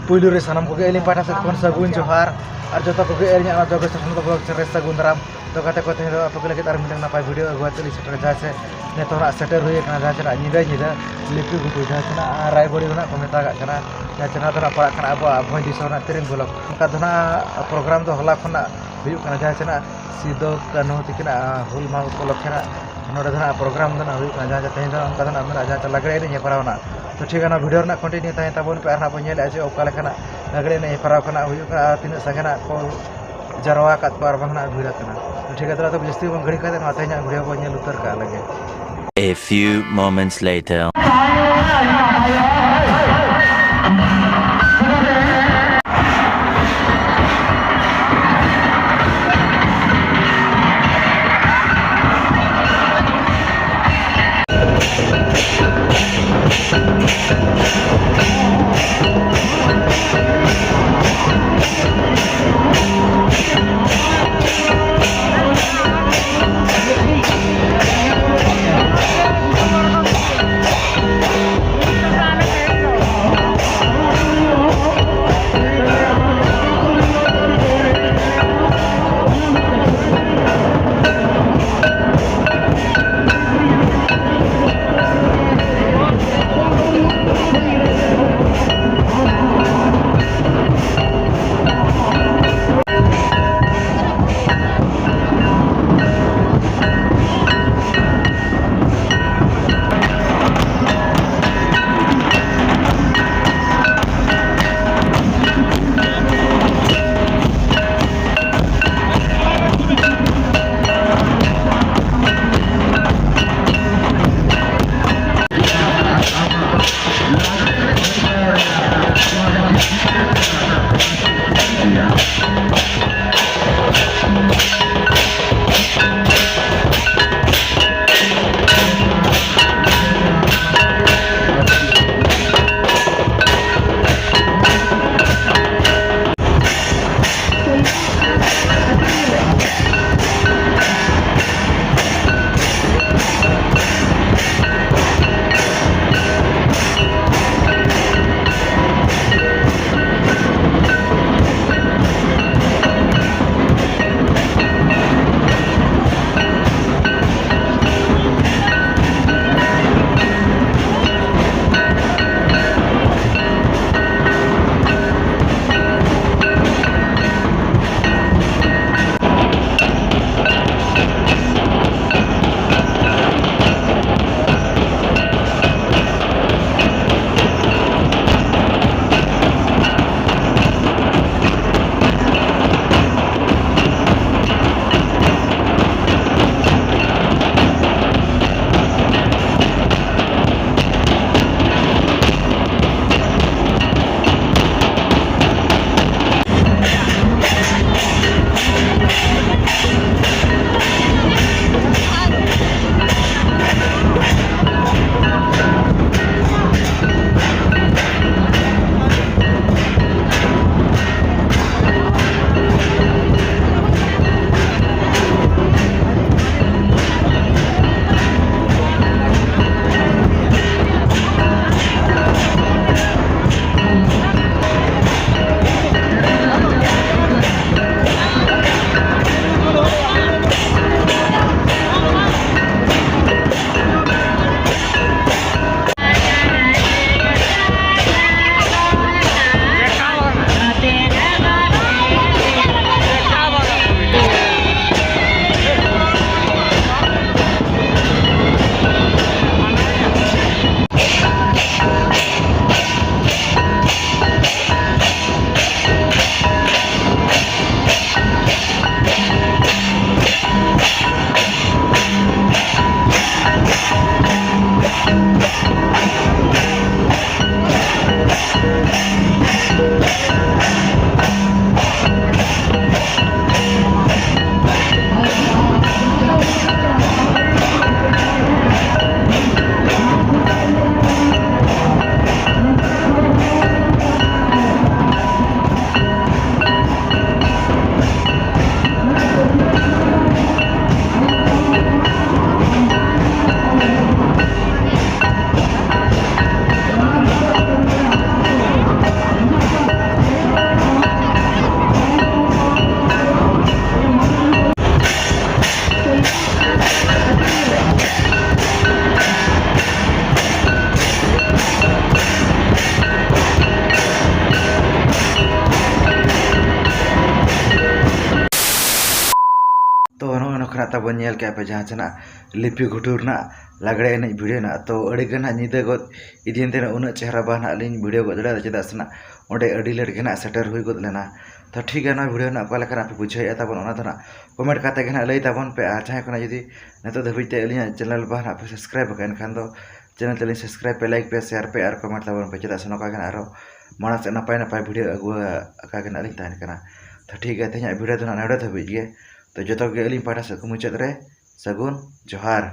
Puylu re sanam koge eling pada set kon sagun johar ar jota koge elnya ana jogo station to blog ceres sagun daram to kate kote hero apa lagi tar mitang napai video gua teli seter jase ne to rak seter huye kana jase ra nyida nyida lipi gutu jase na rai bori na kometa gak kana ya chana to para kana abo aboi di sona tiring bolok ka dona program to hola khona huyuk kana jase na sido kanu tikina hul ma bolok kana नोडे धना programme धना हुई ना जहाँ तेज धना उनका धना मेरा जहाँ लगड़े नहीं है परावना तो ठीक है ना वीडियो ना कंटिन्यू ताहे तब उन पे अरना बनिए ले ऐसे ओकाले खाना लगड़े नहीं पराव खाना हुई का तीन संगना को जरवा का पार बंगना भिड़ा खाना तो ठीक है तो जस्ती बंग घड़ी का ना ताहे वीडियो बनिए लुतर का लगे. A few moments later. तब नेल के पे जहाँ चना लिपि घुटुर ना लागड़े एने वीडियो ना तो अड़ी गन निदा गद इदिन तेना उना चेहरा बा ना लिन वीडियो गद दड़ा चेदा सना ओंडे अड़ी लेट के ना सेटर हुई गद लेना तो ठीक है ना वीडियो ना अकाल पे बुझे तब ओना तो ना कमेंट काते के ना लई तबन पे आ चाहे कोना यदि नतो धबिते अलिया चैनल बा ना पे सब्सक्राइब के एनखान दो चैनल तले सब्सक्राइब पे लाइक पे शेयर पे और कमेंट तबन पे चेदा सना का के आरो माना से नपाय वीडियो अगु का के ना लिन तान कना तो ठीक है तेना वीडियो तो ना नडे धबि गे तो जतो के अलिन पाटा से मुचाद रे सगुन जोहार।